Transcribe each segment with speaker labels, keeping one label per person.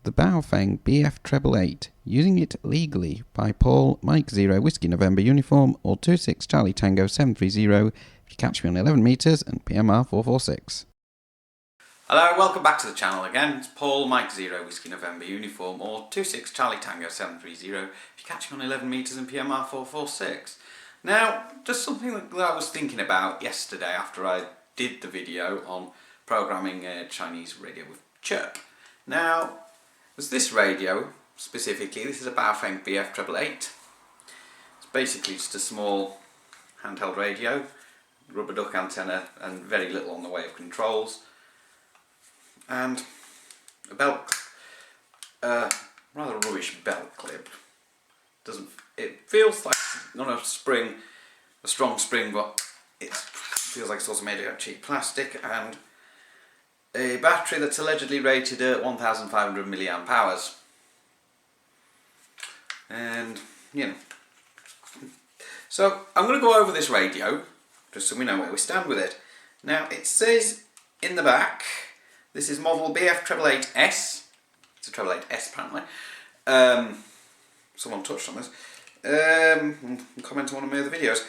Speaker 1: The Baofeng BF-888, using it legally by Paul Mike 0 Whiskey November Uniform or 26 Charlie Tango 730 if you catch me on 11 metres and PMR 446.
Speaker 2: Hello, welcome back to the channel again. It's Paul Mike 0 Whiskey November Uniform or 26 Charlie Tango 730 if you catch me on 11 metres and PMR 446. Now, just something that I was thinking about yesterday after I did the video on programming Chinese radio with chirp. Now, there's this radio specifically. This is a Baofeng BF-888. It's basically just a small handheld radio, rubber duck antenna, and very little on the way of controls, and a belt, rather rubbish belt clip. It feels like not a strong spring, but it feels like it's also made out of cheap plastic, and a battery that's allegedly rated at 1,500 milliamp hours. And, you know. So, I'm going to go over this radio, just so we know where we stand with it. Now, it says in the back, this is model BF-888S. It's a 888S apparently. Someone touched on this. Comment on one of my other videos.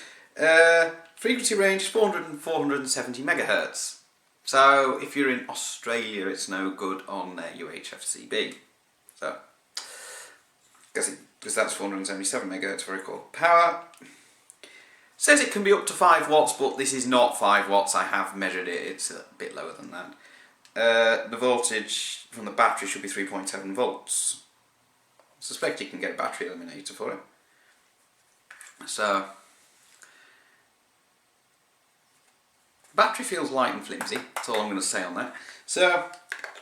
Speaker 2: Frequency range is 400 and 470 megahertz. So if you're in Australia, it's no good on UHF-CB. So, because that's 477 megahertz for record power. Says it can be up to 5 watts, but this is not 5 watts. I have measured it. It's a bit lower than that. The voltage from the battery should be 3.7 volts. I suspect you can get a battery eliminator for it. So, battery feels light and flimsy, that's all I'm going to say on that. So,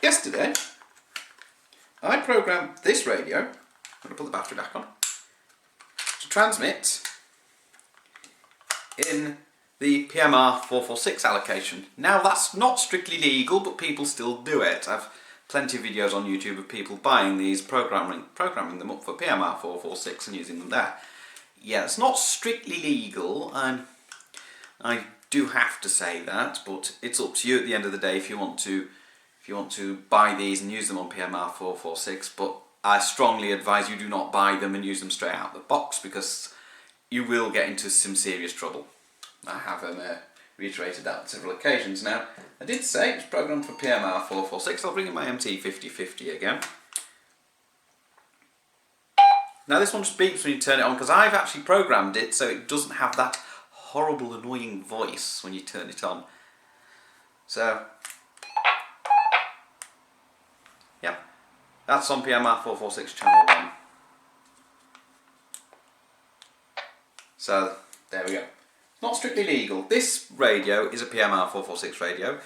Speaker 2: yesterday, I programmed this radio, I'm going to put the battery back on, to transmit in the PMR 446 allocation. Now, that's not strictly legal, but people still do it. I've plenty of videos on YouTube of people buying these, programming them up for PMR 446 and using them there. Yeah, it's not strictly legal, and I do have to say that, but it's up to you at the end of the day if you want to buy these and use them on PMR 446. But I strongly advise you do not buy them and use them straight out of the box, because you will get into some serious trouble. I have reiterated that on several occasions. Now, I did say it's programmed for PMR 446. I'll bring in my MT5050 again. Now, this one just beeps when you turn it on, because I've actually programmed it so it doesn't have that horrible annoying voice when you turn it on. So, yeah, that's on PMR 446 channel 1. So, there we go. Not strictly legal. This radio is a PMR 446 radio,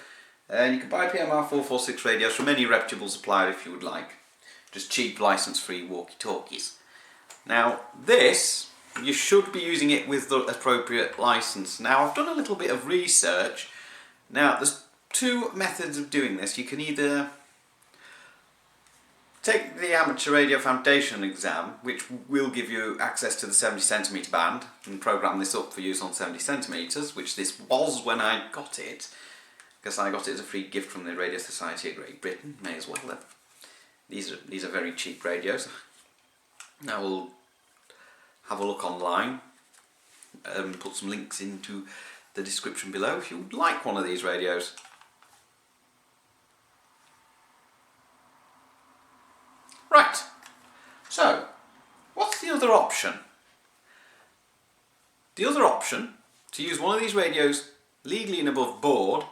Speaker 2: and you can buy PMR 446 radios from any reputable supplier if you would like. Just cheap license-free walkie-talkies. Now, this, you should be using it with the appropriate license. Now, I've done a little bit of research. Now, there's two methods of doing this. You can either take the Amateur Radio Foundation exam, which will give you access to the 70cm band, and program this up for use on 70cm, which this was when I got it, because I got it as a free gift from the Radio Society of Great Britain. May as well have. These are very cheap radios. Now we'll have a look online and put some links into the description below if you would like one of these radios. Right, so what's the other option? The other option, to use one of these radios legally and above board,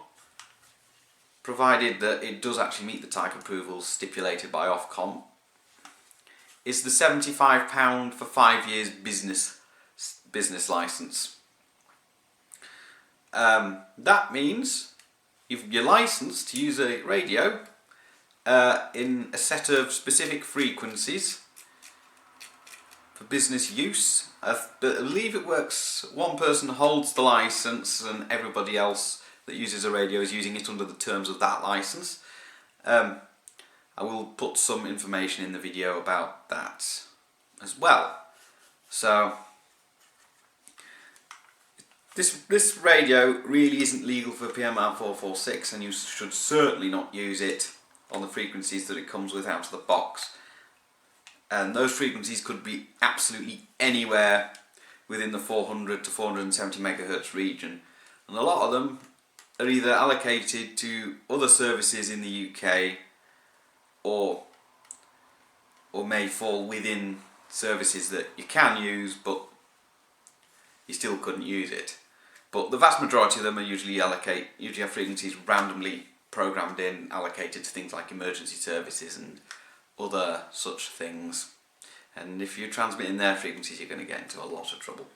Speaker 2: provided that it does actually meet the type approvals stipulated by Ofcom, is the £75 for 5 years business license. That means you're licensed to use a radio in a set of specific frequencies for business use. I believe it works, one person holds the license and everybody else that uses a radio is using it under the terms of that license. I will put some information in the video about that as well. So, this radio really isn't legal for PMR 446, and you should certainly not use it on the frequencies that it comes with out of the box. And those frequencies could be absolutely anywhere within the 400 to 470 megahertz region. And a lot of them are either allocated to other services in the UK or may fall within services that you can use but you still couldn't use it. But the vast majority of them are usually have frequencies randomly programmed in, allocated to things like emergency services and other such things. And if you're transmitting their frequencies, you're going to get into a lot of trouble.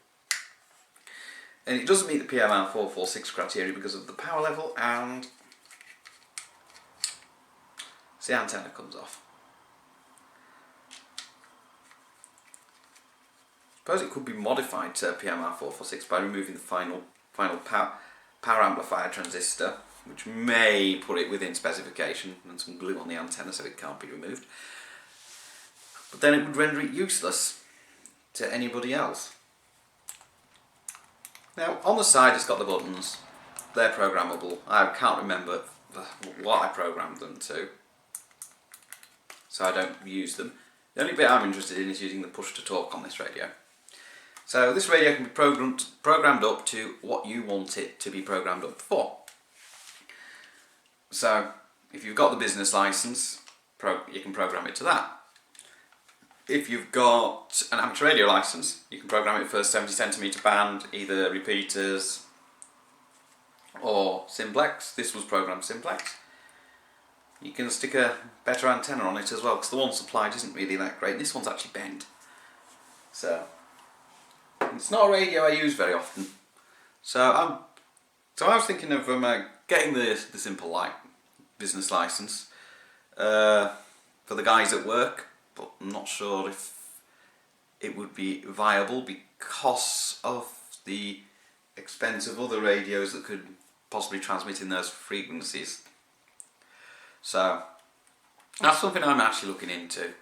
Speaker 2: And it doesn't meet the PMR 446 criteria because of the power level, and the antenna comes off. I suppose it could be modified to PMR 446 by removing the final power amplifier transistor, which may put it within specification, and some glue on the antenna so it can't be removed. But then it would render it useless to anybody else. Now, on the side it's got the buttons. They're programmable. I can't remember what I programmed them to, so I don't use them. The only bit I'm interested in is using the push to talk on this radio. So this radio can be programmed up to what you want it to be programmed up for. So if you've got the business license, you can program it to that. If you've got an amateur radio license, you can program it for 70 centimetre band, either repeaters or simplex. This was programmed simplex. You can stick a better antenna on it as well, because the one supplied isn't really that great. This one's actually bent. So it's not a radio I use very often. So I was thinking of getting the simple light business license for the guys at work, but I'm not sure if it would be viable because of the expense of other radios that could possibly transmit in those frequencies. So that's something I'm actually looking into,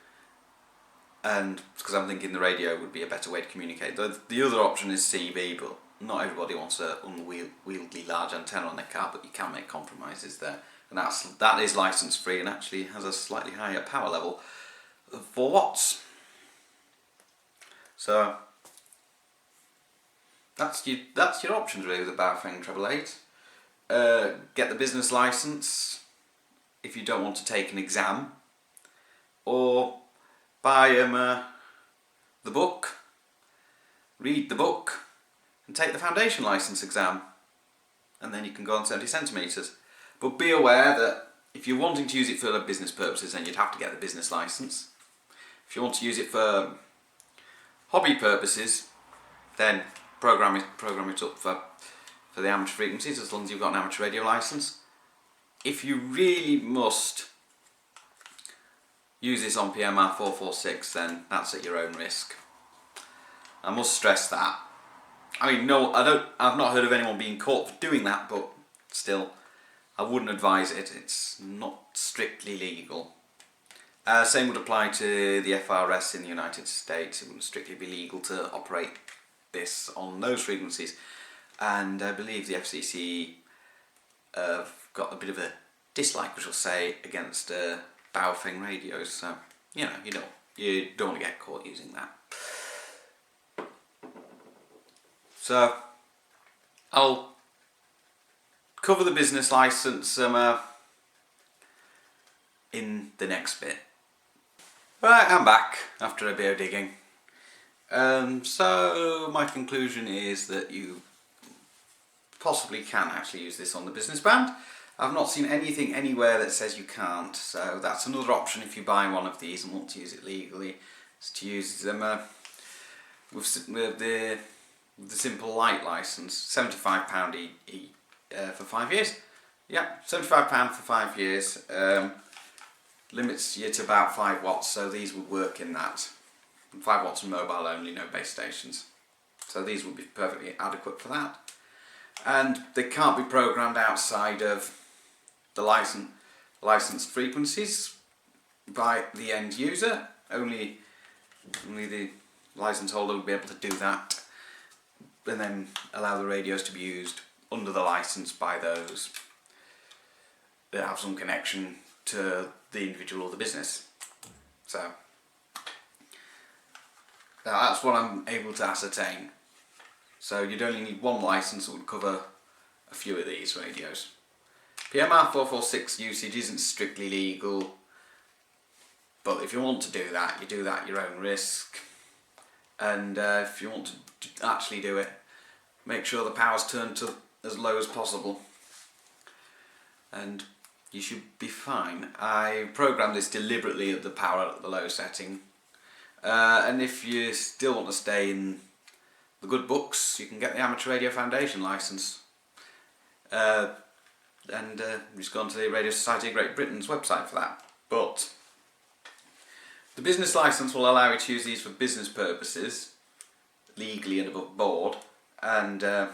Speaker 2: and because I'm thinking the radio would be a better way to communicate. The other option is CB, but not everybody wants an unwieldy large antenna on their car, but you can make compromises there, and that is license free and actually has a slightly higher power level of 4 watts. So that's your options really with the Baofeng BF-888. Get the business license if you don't want to take an exam, or buy the book, read the book, and take the foundation license exam, and then you can go on 70 centimetres. But be aware that if you're wanting to use it for business purposes, then you'd have to get the business license. If you want to use it for hobby purposes, then program it up for the amateur frequencies, as long as you've got an amateur radio license. If you really must use this on PMR 446, then that's at your own risk. I must stress that. I mean, no, I've not heard of anyone being caught for doing that, but still, I wouldn't advise it. It's not strictly legal. Same would apply to the FRS in the United States. It wouldn't strictly be legal to operate this on those frequencies. And I believe the FCC have got a bit of a dislike, we shall say, against Baofeng radios. So, you don't want to get caught using that. So, I'll cover the business license in the next bit. Right, I'm back after a bit of digging. So my conclusion is that you possibly can actually use this on the business band. I've not seen anything anywhere that says you can't, so that's another option if you buy one of these and want to use it legally, is to use them with the simple light license, £75 for 5 years. Yeah, £75 for 5 years. Limits you to about 5 watts, so these would work in that. 5 watts and mobile only, no base stations. So these would be perfectly adequate for that. And they can't be programmed outside of the licensed frequencies by the end user. Only the license holder would be able to do that, and then allow the radios to be used under the license by those that have some connection to the individual or the business. So that's what I'm able to ascertain. So you'd only need one license that would cover a few of these radios. PMR 446 usage isn't strictly legal, but if you want to do that, you do that at your own risk. And if you want to actually do it, make sure the power's turned to as low as possible, and you should be fine. I programmed this deliberately at the power at the low setting, and if you still want to stay in the good books, you can get the Amateur Radio Foundation license, and just go onto the Radio Society of Great Britain's website for that. But the business license will allow you to use these for business purposes, legally and above board, and the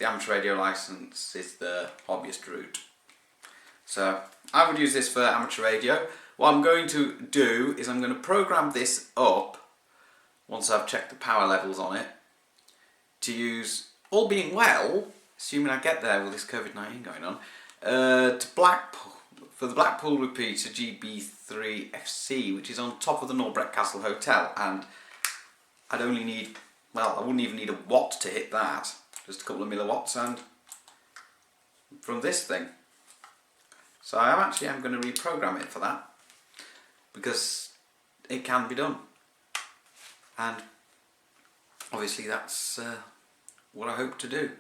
Speaker 2: amateur radio license is the hobbyist route. So I would use this for amateur radio. What I'm going to do is I'm going to program this up, once I've checked the power levels on it, to use, all being well, assuming I get there with this COVID-19 going on, to Blackpool, for the Blackpool repeater GB3FC, which is on top of the Norbreck Castle Hotel, and I'd only need, well, I wouldn't even need a watt to hit that, just a couple of milliwatts, and from this thing. So I'm going to reprogram it for that, because it can be done, and obviously that's what I hope to do,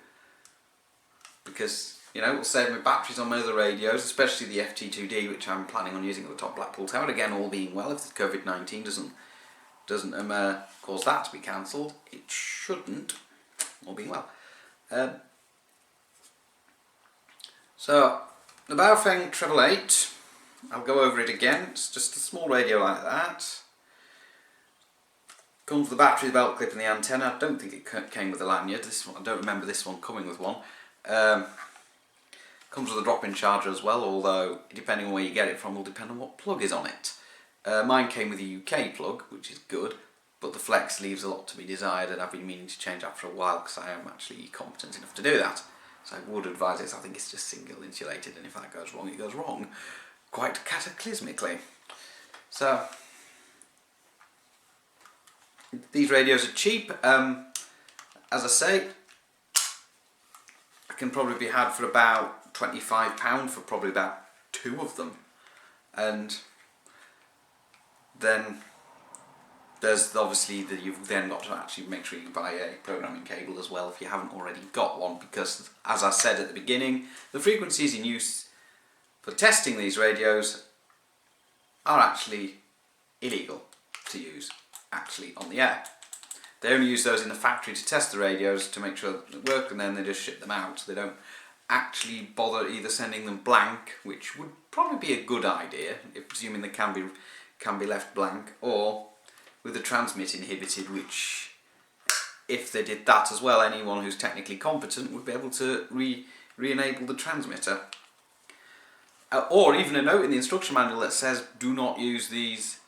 Speaker 2: because, you know, it'll save me batteries on my other radios, especially the FT2D, which I'm planning on using at the top Blackpool Tower. Again, all being well, if the COVID-19 doesn't cause that to be cancelled, it shouldn't, all being well. So the Baofeng BF-888, I'll go over it again. It's just a small radio like that. Comes with the battery, the belt clip and the antenna. I don't think it came with a lanyard. This one, I don't remember this one coming with one. Comes with a drop-in charger as well, although depending on where you get it from will depend on what plug is on it. Mine came with a UK plug, which is good, but the flex leaves a lot to be desired, and I've been meaning to change that for a while because I am actually competent enough to do that. So I would advise it. I think it's just single insulated, and if that goes wrong, it goes wrong quite cataclysmically. So these radios are cheap. As I say, I can probably be had for about £25 for probably about 2 of them, and then there's obviously that you've then got to actually make sure you buy a programming cable as well if you haven't already got one, because as I said at the beginning, the frequencies in use for testing these radios are actually illegal to use actually on the air. They only use those in the factory to test the radios to make sure that they work, and then they just ship them out. They don't actually bother either sending them blank, which would probably be a good idea, if presuming they can be left blank, or with the transmit inhibited, which, if they did that as well, anyone who's technically competent would be able to re-enable the transmitter. Or even a note in the instruction manual that says do not use these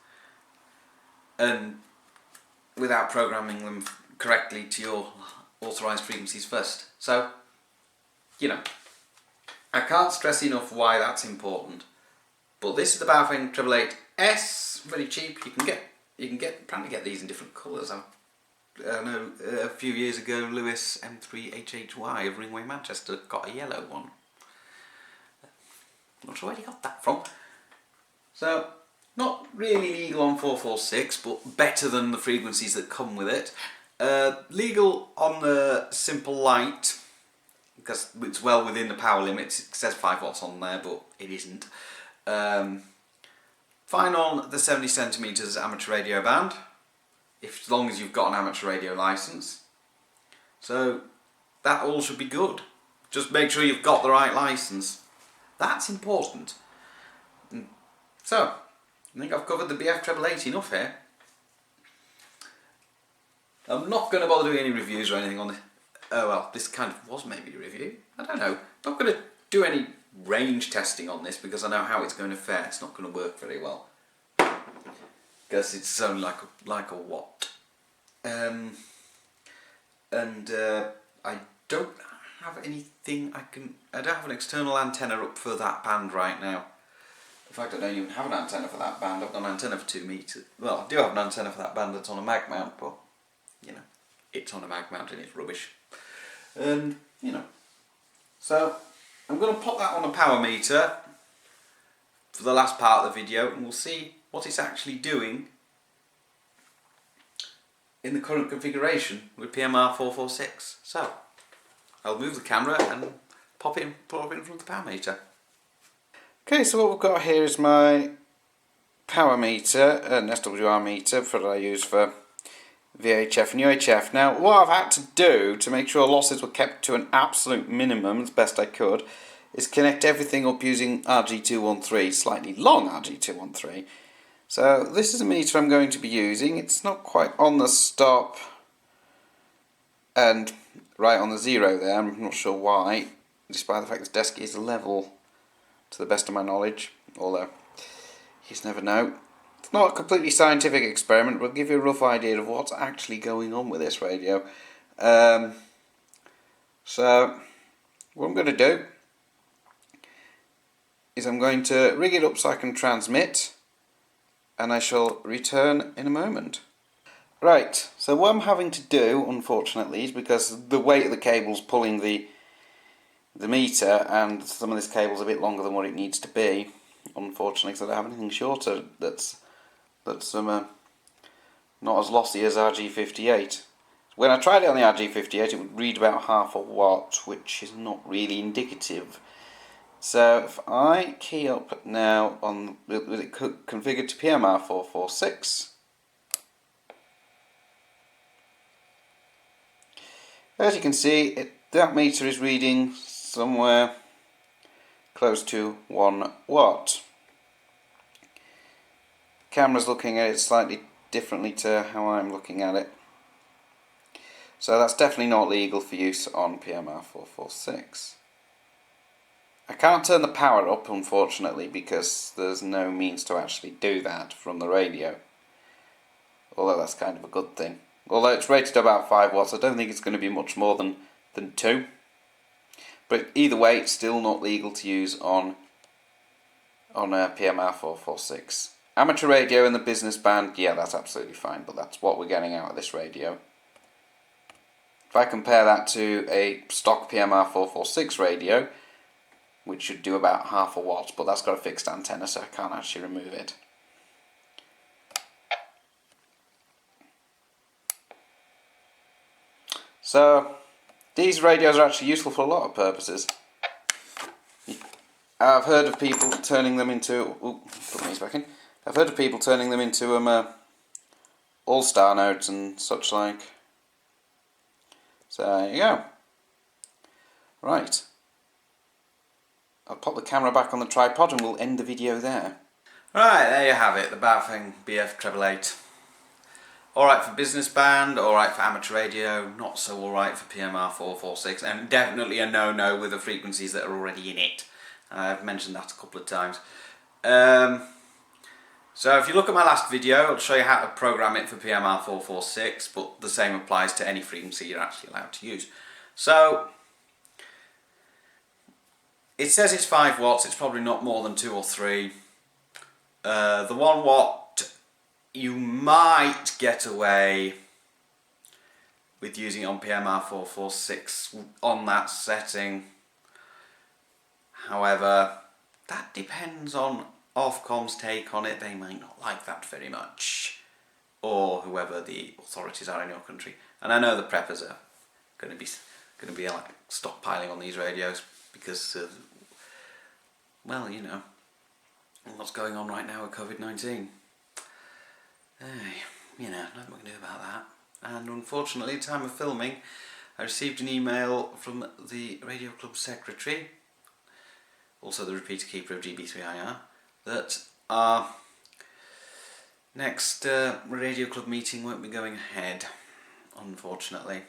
Speaker 2: and without programming them correctly to your authorised frequencies first. So, you know, I can't stress enough why that's important. But this is the Baofeng BF-888S, very cheap. You can apparently get these in different colours. I know a few years ago, Lewis M3HHY of Ringway Manchester got a yellow one. Not sure where he got that from. So, not really legal on 446, but better than the frequencies that come with it. Legal on the simple light, because it's well within the power limits. It says 5 watts on there, but it isn't. Fine on the 70 centimetres amateur radio band, as long as you've got an amateur radio licence. So that all should be good. Just make sure you've got the right licence. That's important. So, I think I've covered the BF-888 enough here. I'm not going to bother doing any reviews or anything on this. Oh well, this kind of was maybe a review. I don't know. Not going to do any range testing on this because I know how it's going to fare. It's not going to work very well because it's only like a watt. I don't have anything I don't have an external antenna up for that band right now. fact, I don't even have an antenna for that band. I've got an antenna for 2 meters. Well, I do have an antenna for that band that's on a mag mount, but, you know, it's on a mag mount and it's rubbish. And, you know, so I'm going to pop that on a power meter for the last part of the video, and we'll see what it's actually doing in the current configuration with PMR 446. So, I'll move the camera and pop it in front of the power meter. Okay, so what we've got here is my power meter, an SWR meter that I use for VHF and UHF. Now, what I've had to do to make sure losses were kept to an absolute minimum as best I could is connect everything up using RG213, slightly long RG213. So this is a meter I'm going to be using. It's not quite on the stop and right on the zero there. I'm not sure why, despite the fact this desk is level to the best of my knowledge, although you just never know. It's not a completely scientific experiment, but it'll give you a rough idea of what's actually going on with this radio. So what I'm going to do is I'm going to rig it up so I can transmit, and I shall return in a moment. Right, so what I'm having to do, unfortunately, is because the weight of the cable's pulling the meter, and some of this cable's a bit longer than what it needs to be, unfortunately, because I don't have anything shorter that's not as lossy as RG58. When I tried it on the RG58, it would read about half a watt, which is not really indicative. So if I key up now on with it configured to PMR 446, as you can see, that meter is reading somewhere close to 1 watt. Camera's looking at it slightly differently to how I'm looking at it. So that's definitely not legal for use on PMR 446. I can't turn the power up, unfortunately, because there's no means to actually do that from the radio. Although that's kind of a good thing. Although it's rated about 5 watts, I don't think it's going to be much more than 2. But either way, it's still not legal to use on PMR 446. Amateur radio in the business band, yeah, that's absolutely fine, but that's what we're getting out of this radio. If I compare that to a stock PMR 446 radio, which should do about half a watt, but that's got a fixed antenna, so I can't actually remove it. So these radios are actually useful for a lot of purposes. I've heard of people turning them into... put these back in. I've heard of people turning them into all-star nodes and such like. So there you go. Right. I'll pop the camera back on the tripod and we'll end the video there. Right, there you have it, the Baofeng BF-888. Alright for business band, alright for amateur radio, not so alright for PMR 446, and definitely a no-no with the frequencies that are already in it. I've mentioned that a couple of times. So if you look at my last video, I'll show you how to program it for PMR 446, but the same applies to any frequency you're actually allowed to use. So it says it's 5 watts, it's probably not more than 2 or 3. The 1 watt you might get away with using it on PMR 446 on that setting. However, that depends on Ofcom's take on it. They might not like that very much, or whoever the authorities are in your country. And I know the preppers are going to be like stockpiling on these radios because of, well, you know, what's going on right now with COVID-19. You know, nothing we can do about that. And unfortunately, at the time of filming, I received an email from the Radio Club secretary, also the repeater keeper of GB3IR, that our next Radio Club meeting won't be going ahead, unfortunately.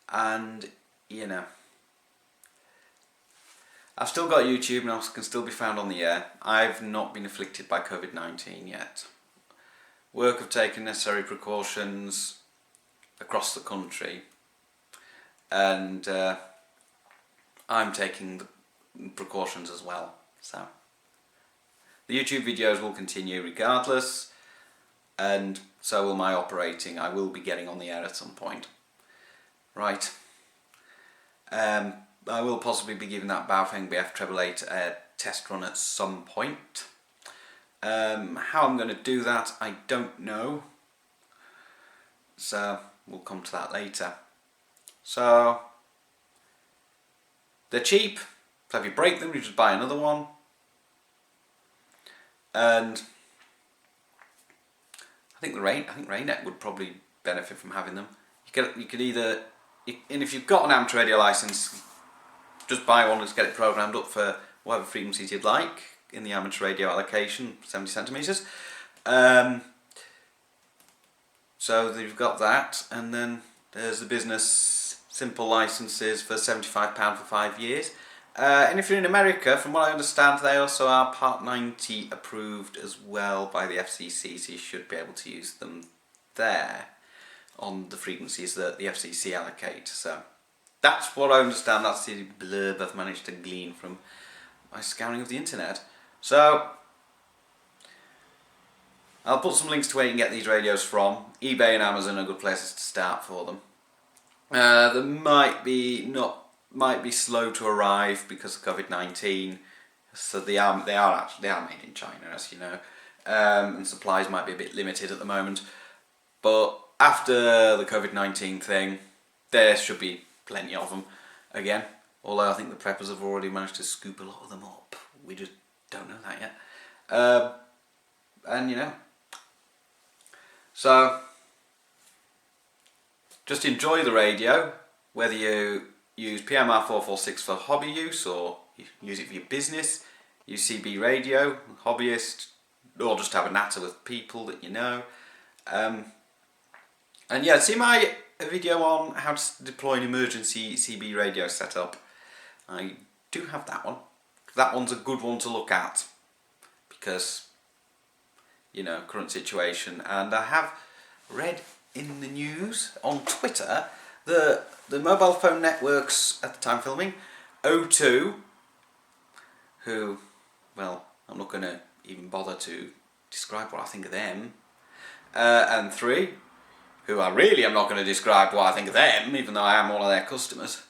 Speaker 2: And, you know, I've still got YouTube and I can still be found on the air. I've not been afflicted by COVID-19 yet. Work have taken necessary precautions across the country, and I'm taking the precautions as well. So The YouTube videos will continue regardless, and so will my operating. I will be getting on the air at some point. Right. I will possibly be giving that Baofeng BF-888 a test run at some point. How I'm going to do that, I don't know. So we'll come to that later. So they're cheap. So if you break them, you just buy another one. And I think Raynet would probably benefit from having them. You could either, and if you've got an amateur radio license, just buy one and just get it programmed up for whatever frequencies you'd like in the amateur radio allocation, 70 centimeters. So you've got that, and then there's the business simple licenses for £75 for 5 years. And if you're in America, from what I understand, they also are Part 90 approved as well by the FCC, so you should be able to use them there on the frequencies that the FCC allocate. So that's what I understand. That's the blurb I've managed to glean from my scouring of the internet. So I'll put some links to where you can get these radios from. eBay and Amazon are good places to start for them. They might be slow to arrive because of COVID-19. So they are made in China, as you know, and supplies might be a bit limited at the moment. But after the COVID-19 thing, there should be plenty of them again. Although I think the preppers have already managed to scoop a lot of them up. We just don't know that yet. And you know, so just enjoy the radio, whether you use PMR 446 for hobby use or use it for your business. Use CB radio, hobbyist, or just have a natter with people that you know. And yeah, see my video on how to deploy an emergency CB radio setup. I do have that one. That one's a good one to look at because, you know, current situation. And I have read in the news on Twitter that the mobile phone networks at the time filming, O2, who, well, I'm not going to even bother to describe what I think of them, and 3, who I really am not going to describe what I think of them, even though I am one of their customers,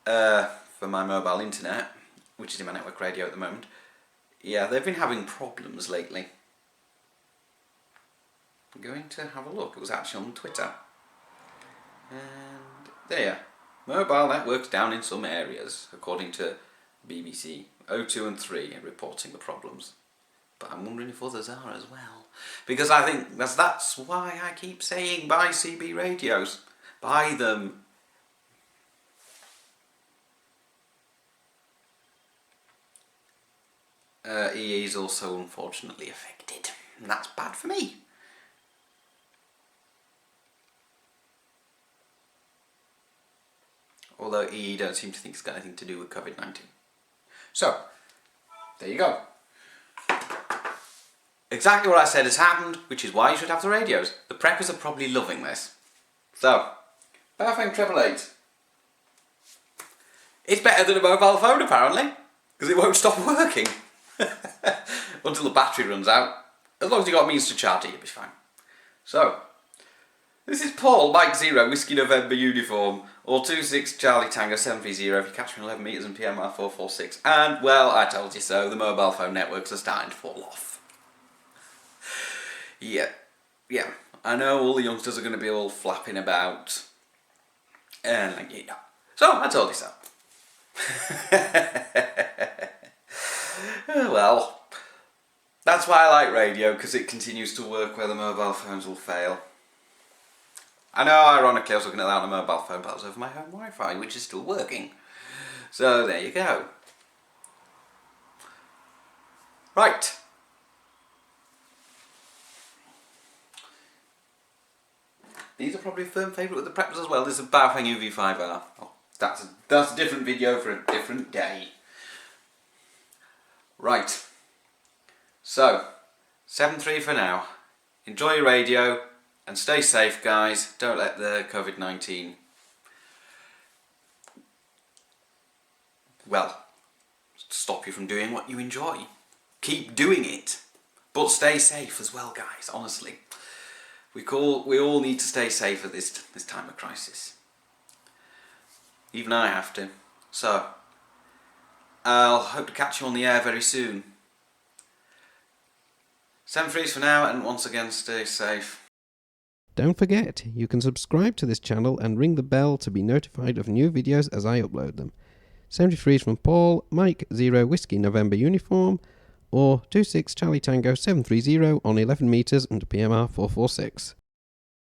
Speaker 2: for my mobile internet, which is in my network radio at the moment. Yeah, they've been having problems lately. I'm going to have a look. It was actually on Twitter. And there, mobile networks down in some areas, according to BBC. O2 and 3 are reporting the problems. But I'm wondering if others are as well. Because I think that's why I keep saying buy CB radios. Buy them. EE is also unfortunately affected. And that's bad for me. Although EE don't seem to think it's got anything to do with COVID-19. So, there you go. Exactly what I said has happened, which is why you should have the radios. The preppers are probably loving this. So, Baofeng 888. It's better than a mobile phone apparently, because it won't stop working until the battery runs out. As long as you've got means to charge it, you'll be fine. So, this is Paul, Mike 0, Whiskey November uniform, or 26 Charlie Tango 730 if you catch me on 11 metres and PMR 446. And, well, I told you so, the mobile phone networks are starting to fall off. Yeah, I know all the youngsters are going to be all flapping about, and like, yeah. So, I told you so. Well, that's why I like radio, because it continues to work where the mobile phones will fail. I know, ironically, I was looking at that on a mobile phone, but that was over my home Wi-Fi, which is still working. So, there you go. Right. These are probably a firm favourite with the preppers as well. This is a Baofeng UV5R. Oh, that's a different video for a different day. Right. So, 7.3 for now. Enjoy your radio and stay safe, guys. Don't let the COVID-19, well, stop you from doing what you enjoy. keep doing it. But stay safe as well, guys, honestly. We all need to stay safe at this time of crisis. Even I have to. So, I'll hope to catch you on the air very soon. 7 freeze for now, and once again, stay safe.
Speaker 1: Don't forget, you can subscribe to this channel and ring the bell to be notified of new videos as I upload them. 73 from Paul, Mike 0 Whiskey November Uniform, or 26 Charlie Tango 730 on 11 metres and PMR 446.